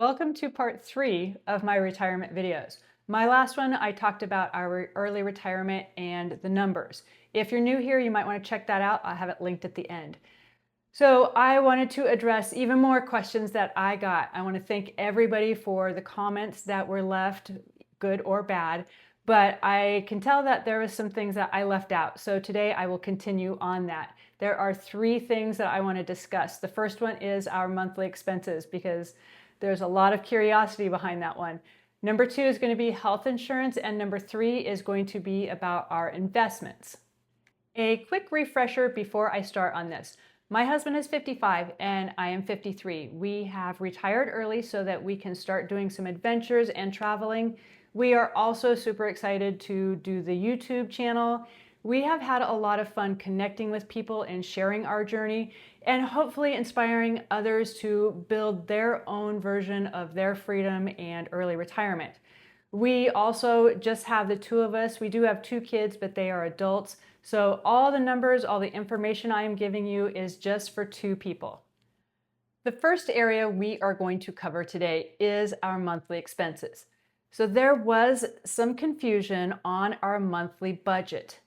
Welcome to part 3 of my retirement videos. My last one, I talked about our early retirement and the numbers. If you're new here, you might want to check that out. I have it linked at the end. So I wanted to address even more questions that I got. I want to thank everybody for the comments that were left, good or bad, but I can tell that there was some things that I left out. So today I will continue on that. There are 3 things that I want to discuss. The first one is our monthly expenses because there's a lot of curiosity behind that one. Number 2 is going to be health insurance, and number 3 is going to be about our investments. A quick refresher before I start on this. My husband is 55 and I am 53. We have retired early so that we can start doing some adventures and traveling. We are also super excited to do the YouTube channel. We have had a lot of fun connecting with people and sharing our journey and hopefully inspiring others to build their own version of their freedom and early retirement. We also just have the 2 of us. We do have 2 kids, but they are adults. So all the numbers, all the information I am giving you is just for 2 people. The first area we are going to cover today is our monthly expenses. So there was some confusion on our monthly budget.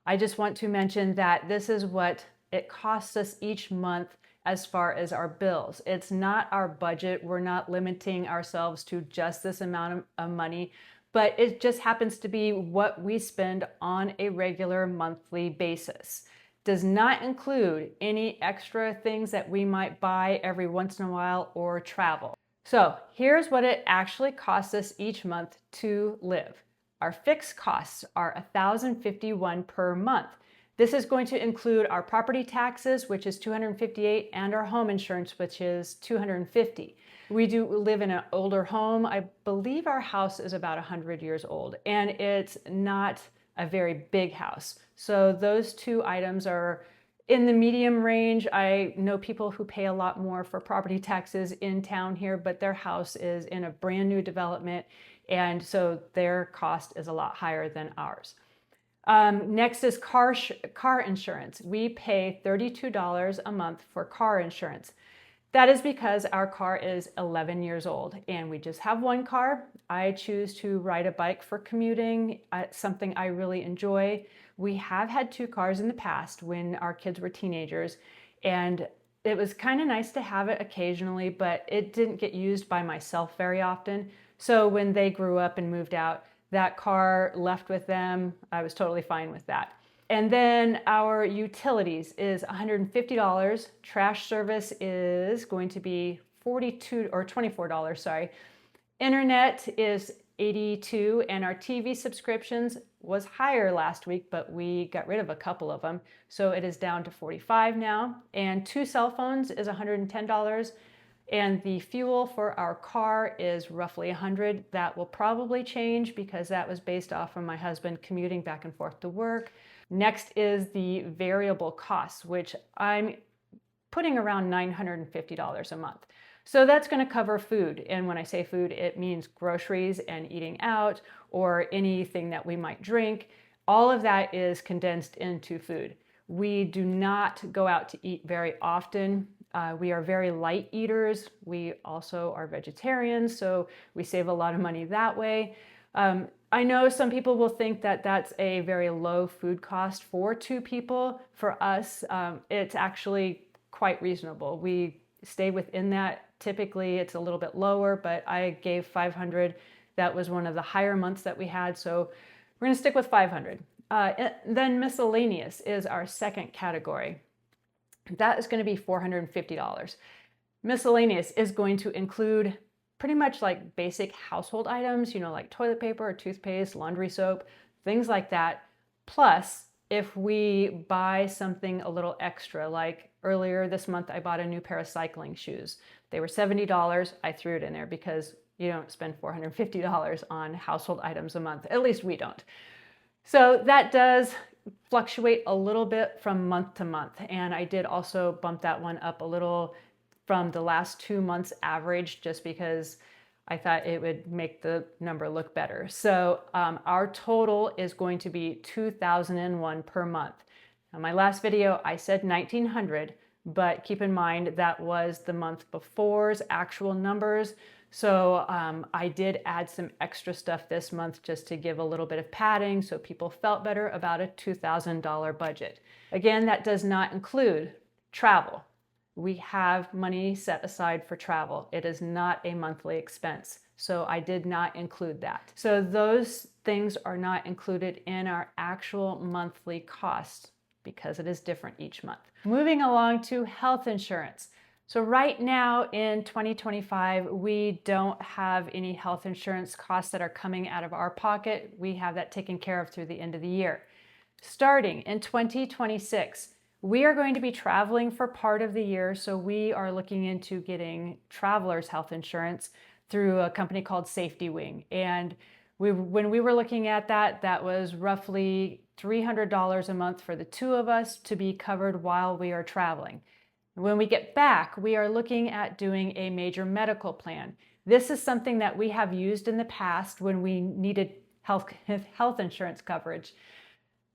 I just want to mention that this is what it costs us each month as far as our bills. It's not our budget. We're not limiting ourselves to just this amount of money, but it just happens to be what we spend on a regular monthly basis. Does not include any extra things that we might buy every once in a while or travel. So here's what it actually costs us each month to live. Our fixed costs are $1,051 per month. This is going to include our property taxes, which is $258, and our home insurance, which is $250. We do live in an older home. I believe our house is about 100 years old, and it's not a very big house. So those 2 items are in the medium range. I know people who pay a lot more for property taxes in town here, but their house is in a brand new development, and so their cost is a lot higher than ours. Next is car insurance. We pay $32 a month for car insurance. That is because our car is 11 years old and we just have 1 car. I choose to ride a bike for commuting. It's something I really enjoy. We have had 2 cars in the past when our kids were teenagers, and it was kind of nice to have it occasionally, but it didn't get used by myself very often. So when they grew up and moved out, that car left with them. I was totally fine with that. And then our utilities is $150. Trash service is going to be $42 or $24, sorry. Internet is $82, and our TV subscriptions was higher last week, but we got rid of a couple of them. So it is down to $45 now. And 2 cell phones is $110. And the fuel for our car is roughly $100. That will probably change because that was based off of my husband commuting back and forth to work. Next is the variable costs, which I'm putting around $950 a month. So that's going to cover food. And when I say food, it means groceries and eating out or anything that we might drink. All of that is condensed into food. We do not go out to eat very often. We are very light eaters. We also are vegetarians, so we save a lot of money that way. I know some people will think that that's a very low food cost for 2 people. For us, it's actually quite reasonable. We stay within that. Typically, it's a little bit lower, but I gave $500. That was one of the higher months that we had, so we're going to stick with $500. Then miscellaneous is our second category. That is going to be $450. Miscellaneous is going to include pretty much like basic household items, like toilet paper or toothpaste, laundry soap, things like that. Plus, if we buy something a little extra, like earlier this month, I bought a new pair of cycling shoes. They were $70. I threw it in there because you don't spend $450 on household items a month. At least we don't. So that does fluctuate a little bit from month to month. And I did also bump that one up a little from the last 2 months average just because I thought it would make the number look better. So our total is going to be $2,001 per month. Now, my last video, I said $1,900, but keep in mind that was the month before's actual numbers. So I did add some extra stuff this month just to give a little bit of padding so people felt better about a $2,000 budget. Again, that does not include travel. We have money set aside for travel. It is not a monthly expense. So I did not include that. So those things are not included in our actual monthly cost because it is different each month. Moving along to health insurance. So right now in 2025, we don't have any health insurance costs that are coming out of our pocket. We have that taken care of through the end of the year. Starting in 2026, we are going to be traveling for part of the year, so we are looking into getting travelers' health insurance through a company called Safety Wing. And when we were looking at that, that was roughly $300 a month for the two of us to be covered while we are traveling. When we get back, we are looking at doing a major medical plan. This is something that we have used in the past when we needed health insurance coverage.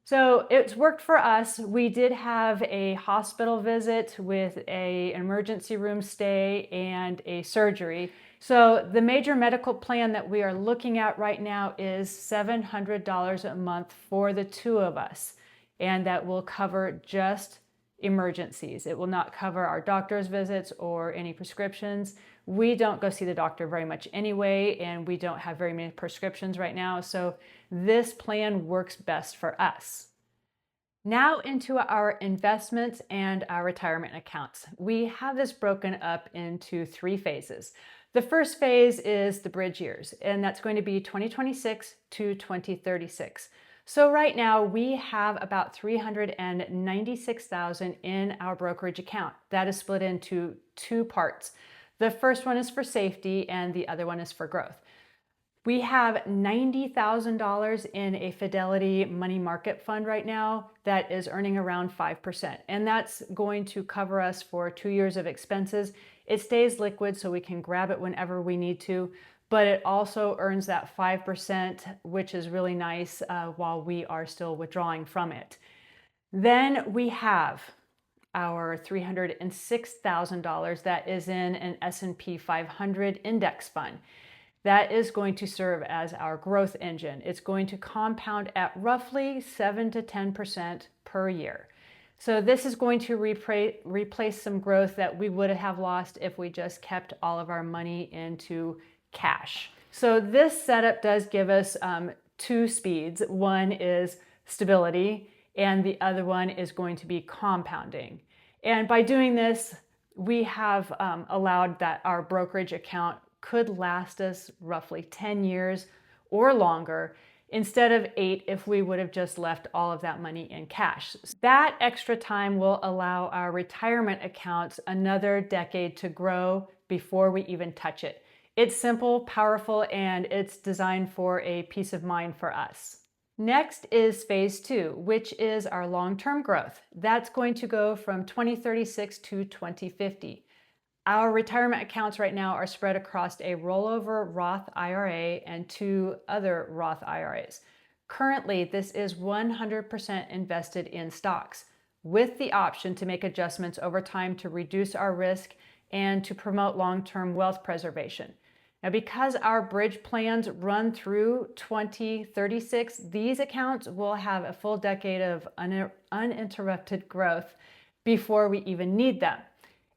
So it's worked for us. We did have a hospital visit with an emergency room stay and a surgery. So the major medical plan that we are looking at right now is $700 a month for the two of us. And that will cover just emergencies. It will not cover our doctor's visits or any prescriptions. We don't go see the doctor very much anyway, and we don't have very many prescriptions right now. So this plan works best for us. Now into our investments and our retirement accounts. We have this broken up into 3 phases. The first phase is the bridge years, and that's going to be 2026 to 2036. So right now we have about $396,000 in our brokerage account. That is split into 2 parts. The first one is for safety and the other one is for growth. We have $90,000 in a Fidelity money market fund right now that is earning around 5%. And that's going to cover us for 2 years of expenses. It stays liquid so we can grab it whenever we need to, but it also earns that 5%, which is really nice while we are still withdrawing from it. Then we have our $306,000 that is in an S&P 500 index fund. That is going to serve as our growth engine. It's going to compound at roughly 7 to 10% per year. So this is going to replace some growth that we would have lost if we just kept all of our money into cash. So this setup does give us 2 speeds. One is stability and the other one is going to be compounding. And by doing this, we have allowed that our brokerage account could last us roughly 10 years or longer instead of 8 if we would have just left all of that money in cash. That extra time will allow our retirement accounts another decade to grow before we even touch it. It's simple, powerful, and it's designed for a peace of mind for us. Next is phase 2, which is our long-term growth. That's going to go from 2036 to 2050. Our retirement accounts right now are spread across a rollover Roth IRA and 2 other Roth IRAs. Currently, this is 100% invested in stocks, with the option to make adjustments over time to reduce our risk and to promote long-term wealth preservation. Now, because our bridge plans run through 2036, these accounts will have a full decade of uninterrupted growth before we even need them.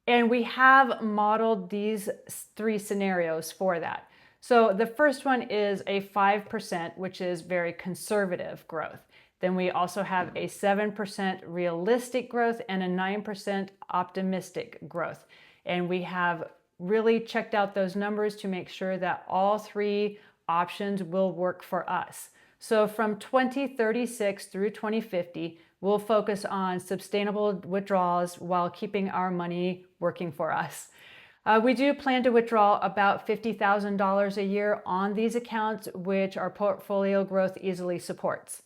And we have modeled these 3 scenarios for that. So the first one is a 5%, which is very conservative growth. Then we also have a 7% realistic growth and a 9% optimistic growth. And we have really checked out those numbers to make sure that all 3 options will work for us. So from 2036 through 2050, we'll focus on sustainable withdrawals while keeping our money working for us. We do plan to withdraw about $50,000 a year on these accounts, which our portfolio growth easily supports.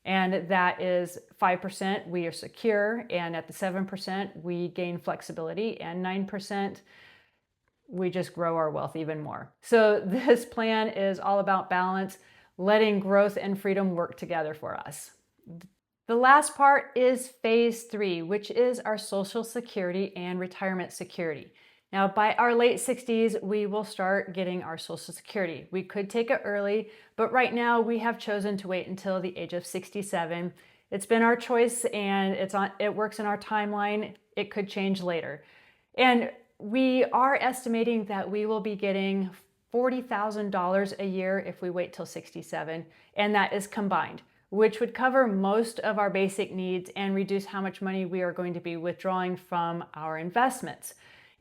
And that is 5%, we are secure, and at the 7%, we gain flexibility, and 9%, we just grow our wealth even more. So this plan is all about balance, letting growth and freedom work together for us. The last part is phase 3, which is our Social Security and retirement security. Now, by our late 60s, we will start getting our Social Security. We could take it early, but right now we have chosen to wait until the age of 67. It's been our choice and it works in our timeline. It could change later. And we are estimating that we will be getting $40,000 a year if we wait till 67, and that is combined, which would cover most of our basic needs and reduce how much money we are going to be withdrawing from our investments.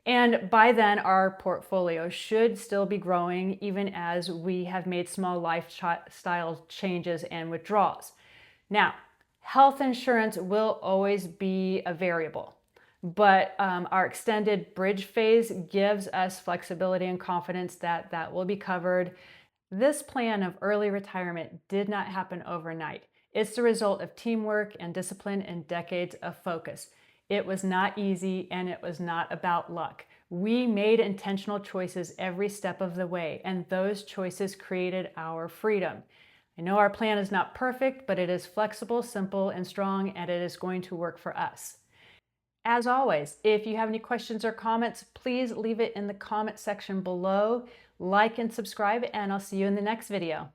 And by then, our portfolio should still be growing even as we have made small lifestyle changes and withdrawals. Now, health insurance will always be a variable, but our extended bridge phase gives us flexibility and confidence that that will be covered. This plan of early retirement did not happen overnight. It's the result of teamwork and discipline and decades of focus. It was not easy and it was not about luck. We made intentional choices every step of the way, and those choices created our freedom. I know our plan is not perfect, but it is flexible, simple, and strong, and it is going to work for us. As always, if you have any questions or comments, please leave it in the comment section below. Like and subscribe, and I'll see you in the next video.